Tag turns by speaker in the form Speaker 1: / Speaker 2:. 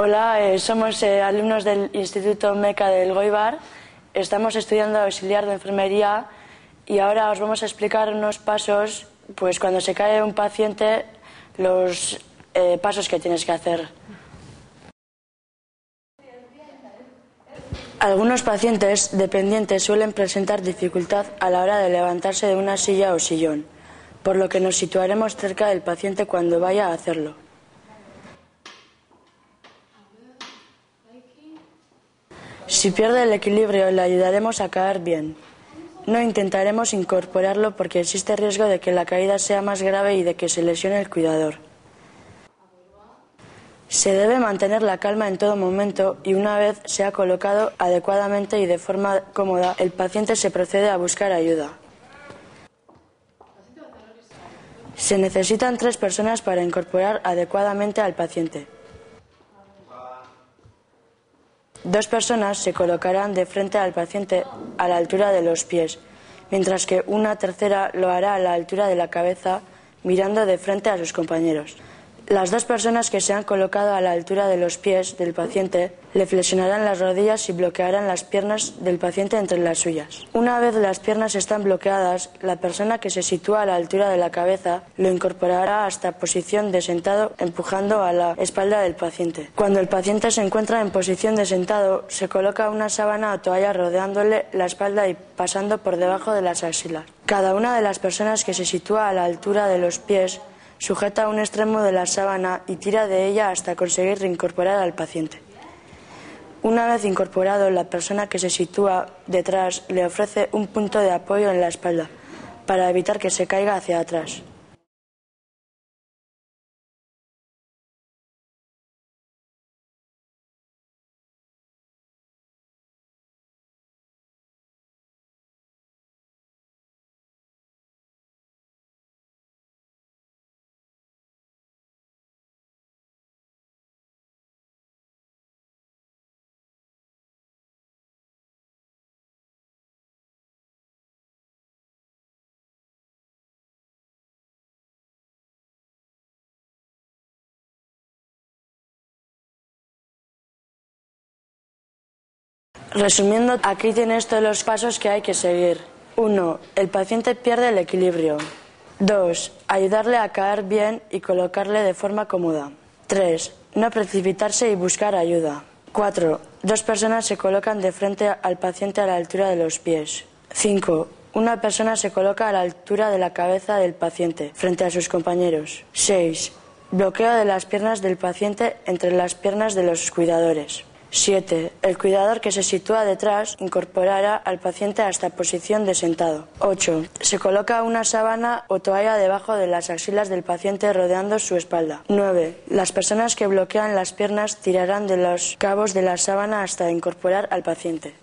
Speaker 1: Hola, somos alumnos del Instituto Meca del Goibar. Estamos estudiando auxiliar de enfermería y ahora os vamos a explicar unos pasos, pues cuando se cae un paciente, los pasos que tienes que hacer. Algunos pacientes dependientes suelen presentar dificultad a la hora de levantarse de una silla o sillón, por lo que nos situaremos cerca del paciente cuando vaya a hacerlo. Si pierde el equilibrio, le ayudaremos a caer bien. No intentaremos incorporarlo porque existe riesgo de que la caída sea más grave y de que se lesione el cuidador. Se debe mantener la calma en todo momento y una vez se ha colocado adecuadamente y de forma cómoda, el paciente se procede a buscar ayuda. Se necesitan 3 personas para incorporar adecuadamente al paciente. 2 personas se colocarán de frente al paciente a la altura de los pies, mientras que una tercera lo hará a la altura de la cabeza, mirando de frente a sus compañeros. Las 2 personas que se han colocado a la altura de los pies del paciente le flexionarán las rodillas y bloquearán las piernas del paciente entre las suyas. Una vez las piernas están bloqueadas, la persona que se sitúa a la altura de la cabeza lo incorporará hasta posición de sentado, empujando a la espalda del paciente. Cuando el paciente se encuentra en posición de sentado, se coloca una sábana o toalla rodeándole la espalda y pasando por debajo de las axilas. Cada una de las personas que se sitúa a la altura de los pies sujeta un extremo de la sábana y tira de ella hasta conseguir reincorporar al paciente. Una vez incorporado, la persona que se sitúa detrás le ofrece un punto de apoyo en la espalda para evitar que se caiga hacia atrás. Resumiendo, aquí tienes todos los pasos que hay que seguir. 1. El paciente pierde el equilibrio. 2. Ayudarle a caer bien y colocarle de forma cómoda. 3. No precipitarse y buscar ayuda. 4. 2 personas se colocan de frente al paciente a la altura de los pies. 5. Una persona se coloca a la altura de la cabeza del paciente, frente a sus compañeros. 6. Bloqueo de las piernas del paciente entre las piernas de los cuidadores. 7. El cuidador que se sitúa detrás incorporará al paciente hasta posición de sentado. 8. Se coloca una sábana o toalla debajo de las axilas del paciente rodeando su espalda. 9. Las personas que bloquean las piernas tirarán de los cabos de la sábana hasta incorporar al paciente.